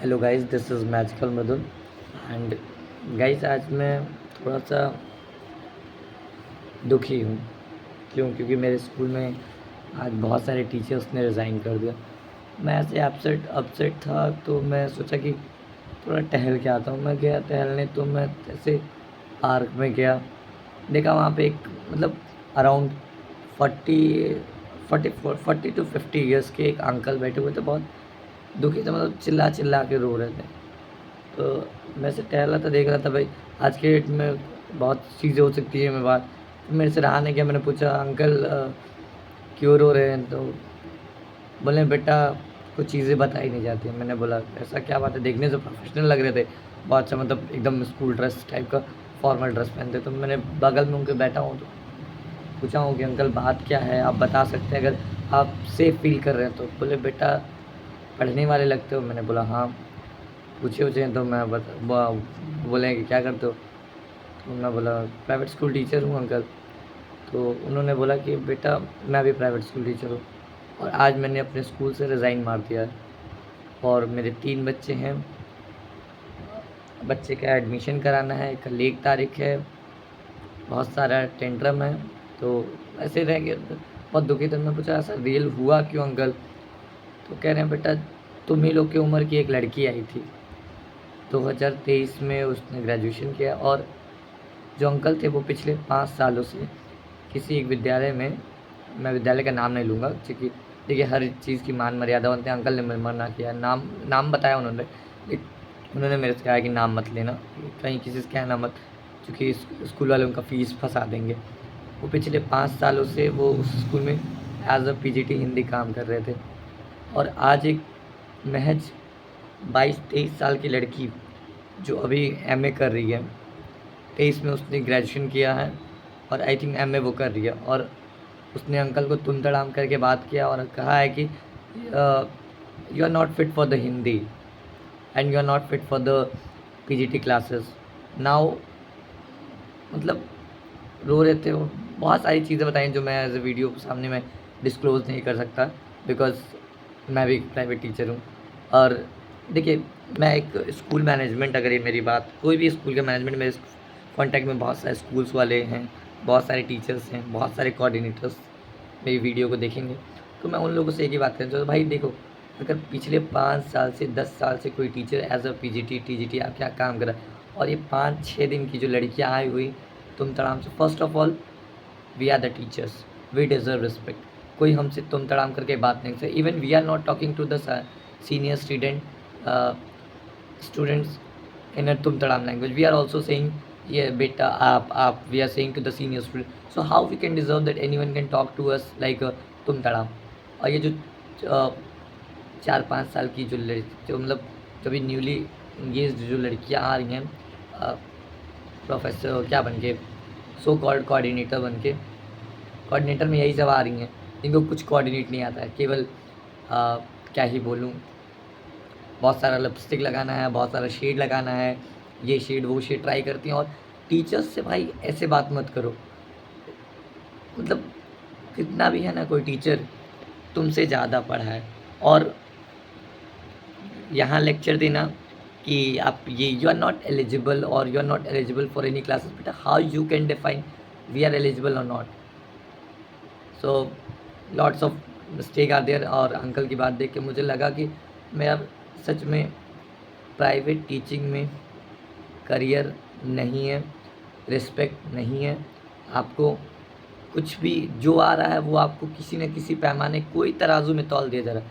Hello guys, this is magical Mridul and guys आज मैं थोड़ा सा दुखी हूँ। क्योंकि मेरे स्कूल में आज बहुत सारे टीचर्स ने रिज़ाइन कर दिया। मैं ऐसे अपसेट अपसेट था, तो मैं सोचा कि थोड़ा टहल के आता हूँ। मैं गया टहलने, तो मैं ऐसे पार्क में गया, देखा वहाँ पे एक मतलब अराउंड 40 टू 50 ईयर्स के एक अंकल बैठे हुए थे। बहुत दुखी थे, मतलब चिल्ला चिल्ला के रो रहे थे। तो मैं ऐसे टहल रहा था, देख रहा था भाई आज के डेट में बहुत चीज़ें हो सकती है। मैं बात तो मेरे से रहा नहीं गया, मैंने पूछा अंकल क्यों रो रहे हैं? तो बोले बेटा कुछ चीज़ें बताई नहीं जाती हैं। मैंने बोला ऐसा क्या बात है? देखने से प्रोफेशनल लग रहे थे, बहुत अच्छा, मतलब एकदम स्कूल ड्रेस टाइप का फॉर्मल ड्रेस पहनते। तो मैंने बगल में उनके बैठा हूँ, तो पूछा हूँ कि अंकल बात क्या है, आप बता सकते हैं अगर आप सेफ फील कर रहे हैं तो? बोले बेटा पढ़ने वाले लगते हो। मैंने बोला हाँ। पूछे उछे तो मैं बोले कि क्या करते हो? तो मैं बोला प्राइवेट स्कूल टीचर हूँ अंकल। तो उन्होंने बोला कि बेटा मैं भी प्राइवेट स्कूल टीचर हूँ, और आज मैंने अपने स्कूल से रिज़ाइन मार दिया है, और मेरे 3 बच्चे हैं। बच्चे का एडमिशन कराना है, कल 1 तारीख है, बहुत सारा टेंट्रम है। तो ऐसे रह गए, बहुत दुखी थे। मैं पूछा ऐसा रियल हुआ क्यों अंकल? तो कह रहे हैं बेटा तुम ही लोग की उम्र की एक लड़की आई थी 2023 में, उसने ग्रेजुएशन किया, और जो अंकल थे वो पिछले 5 सालों से किसी एक विद्यालय में, मैं विद्यालय का नाम नहीं लूँगा क्योंकि देखिए हर चीज़ की मान मर्यादा होती है। अंकल ने मना किया, नाम नाम बताया उन्होंने, उन्होंने मेरे से कहा कि नाम मत लेना, कहीं किसी से कहना मत, क्योंकि स्कूल वाले उनका फ़ीस फंसा देंगे। वो पिछले 5 सालों से वो उस स्कूल में एज अ पीजीटी हिंदी काम कर रहे थे, और आज एक महज 22-23 साल की लड़की जो अभी एमए कर रही है, 23 में उसने ग्रेजुएशन किया है, और आई थिंक एमए वो कर रही है, और उसने अंकल को तुम तड़ाम करके बात किया और कहा है कि you are not fit for the Hindi and you are not fit for the PGT classes now. मतलब रो रहे थे वो, बहुत सारी चीज़ें बताई जो मैं एज ए वीडियो सामने में डिस्क्लोज़ नहीं कर सकता, बिकॉज़ मैं भी प्राइवेट टीचर हूँ। और देखिए मैं एक स्कूल मैनेजमेंट, अगर ये मेरी बात कोई भी स्कूल के मैनेजमेंट, मेरे कॉन्टैक्ट में बहुत सारे स्कूल्स वाले हैं, बहुत सारे टीचर्स हैं, बहुत सारे कोऑर्डिनेटर्स मेरी वीडियो को देखेंगे। तो मैं उन लोगों से एक ही बात कहना चाहता हूँ, भाई देखो अगर पिछले 5 साल से 10 साल से कोई teacher as a PGT TGT आप क्या काम कर रहा है, और ये 5-6 दिन की जो लड़कियाँ आई हुई तुम तड़ाम से, first of all we are the teachers, we deserve respect. कोई हमसे तुम तड़ाम करके बात नहीं करे। Even we are not talking to the senior students in a तुम तड़ाम language, we are also saying ये बेटा आप, we are saying to the senior student. So how we can deserve that anyone can talk to us like तुम तड़ाम? और ये जो 4-5 साल की जो मतलब जो भी न्यूली इंगेज्ड जो लड़कियां आ रही हैं प्रोफेसर क्या बन के, सो कॉल्ड कोऑर्डिनेटर बन के, कोऑर्डिनेटर में यही सब आ रही हैं जिनको कुछ कोऑर्डिनेट नहीं आता है, केवल क्या ही बोलूँ, बहुत सारा लिपस्टिक लगाना है, बहुत सारा शेड लगाना है, ये शेड वो शेड ट्राई करती हैं। और टीचर्स से भाई ऐसे बात मत करो। मतलब कितना भी है ना, कोई टीचर तुमसे ज़्यादा पढ़ा है, और यहाँ लेक्चर देना कि आप ये यू आर नॉट एलिजिबल और you are not eligible for any classes. बेटा how you can define we are eligible और not? So lots of mistake are there. और अंकल की बात देख के मुझे लगा कि मेरा सच में प्राइवेट टीचिंग में करियर नहीं है, रिस्पेक्ट नहीं है। आपको कुछ भी जो आ रहा है वो आपको किसी न किसी पैमाने, कोई तराजू में तौल दिया जा रहा है।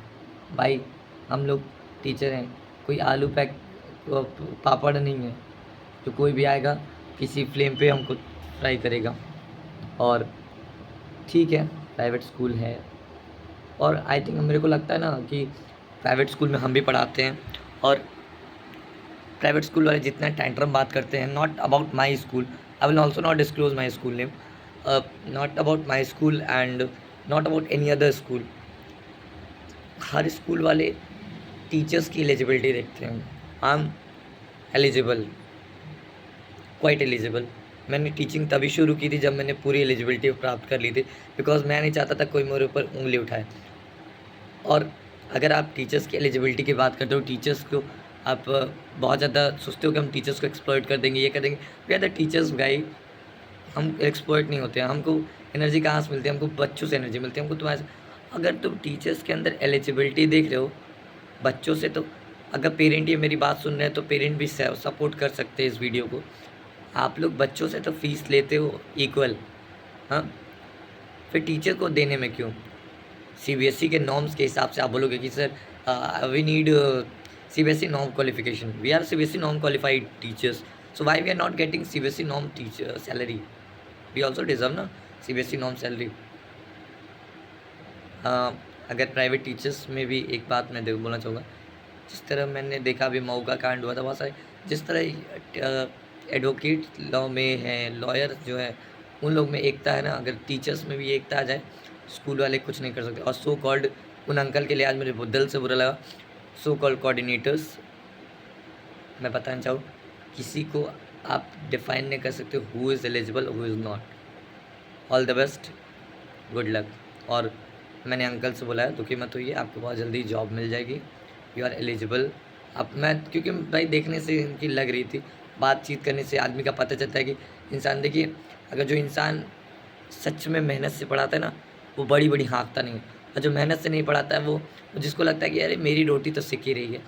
भाई हम लोग टीचर हैं, कोई आलू पैक पापड़ नहीं है जो कोई भी आएगा किसी फ्लेम पे हमको फ्राई करेगा। और ठीक है प्राइवेट स्कूल है, और आई थिंक मेरे को लगता है ना कि प्राइवेट स्कूल में हम भी पढ़ाते हैं, और प्राइवेट स्कूल वाले जितना टैंट्रम बात करते हैं, not about my school, I will also not disclose my school name, not about my school and not about any other school. Her school वाले टीचर्स की एलिजिबिलिटी देखते हैं। I am eligible, quite eligible. मैंने teaching तभी शुरू की थी जब मैंने पूरी एलिजिबिलिटी प्राप्त कर ली थी, बिकॉज मैं नहीं चाहता था कोई मेरे ऊपर उंगली उठाए। और अगर आप टीचर्स की एलिजिबिलिटी की बात करते हो, टीचर्स को आप बहुत ज़्यादा सोचते हो कि हम टीचर्स को एक्सप्लॉइट कर देंगे, ये कर देंगे। वी आर द टीचर्स गाइ, हम एक्सप्लॉइट नहीं होते हैं। हमको एनर्जी कहाँ से मिलती है? हमको बच्चों से एनर्जी मिलती है, हमको तुम्हारे से। अगर तुम टीचर्स के अंदर एलिजिबिलिटी देख रहे हो बच्चों से, तो अगर पेरेंट ये मेरी बात सुन रहे हैं तो पेरेंट भी सपोर्ट कर सकते हैं इस वीडियो को। आप लोग बच्चों से तो फीस लेते हो इक्वल, हाँ, फिर टीचर को देने में क्यों? सीबीएसई के नॉर्म्स के हिसाब से आप बोलोगे कि sir we need CBSE norm qualification, we are CBSE norm qualified teachers, so why we are not getting CBSE norm teacher salary? We also deserve ना सीबीएसई नॉर्म सैलरी। अगर प्राइवेट टीचर्स में भी एक बात मैं बोलना चाहूँगा, जिस तरह मैंने देखा अभी मऊ का कांड हुआ था, बहुत सारे जिस तरह एडवोकेट लॉ में है, लॉयर जो है उन लोग में एकता है ना, अगर टीचर्स में भी एकता आ जाए, स्कूल वाले कुछ नहीं कर सकते। और सो कॉल्ड उन अंकल के लिए आज मेरे दिल से बुरा लगा, सो कॉल्ड कोऑर्डिनेटर्स, मैं बताना चाहूँ, किसी को आप डिफाइन नहीं कर सकते who is eligible who is not. All the best, good luck. और मैंने अंकल से बोला है दुखी मत होइए, आपको बहुत जल्दी जॉब मिल जाएगी, यू आर एलिजिबल। अब मैं क्योंकि भाई देखने से इनकी लग रही थी, बातचीत करने से आदमी का पता चलता है कि इंसान, देखिए अगर जो इंसान सच में मेहनत से पढ़ाता है ना, वो बड़ी बड़ी हाँकता नहीं है। और जो मेहनत से नहीं पढ़ाता है वो जिसको लगता है कि अरे मेरी रोटी तो सिक ही रही है,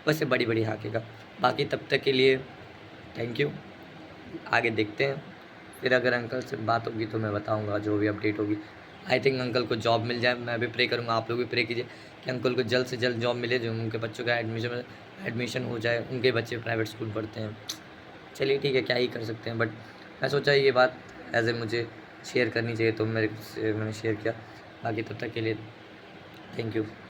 वैसे बड़ी बड़ी हाँकेगा। बाकी तब तक के लिए थैंक यू, आगे देखते हैं। फिर अगर अंकल से बात होगी तो मैं बताऊंगा जो भी अपडेट होगी। आई थिंक अंकल को जॉब मिल जाए, मैं भी प्रे करूंगा, आप लोग भी प्रे कीजिए कि अंकल को जल्द से जल्द जॉब मिले, जो उनके बच्चों का एडमिशन हो जाए, उनके बच्चे प्राइवेट स्कूल पढ़ते हैं। चलिए ठीक है, क्या ही कर सकते हैं, बट मैं सोचा ये बात एज ए मुझे शेयर करनी चाहिए, तो मेरे से मैंने शेयर किया। बाकी तब तक के लिए थैंक यू।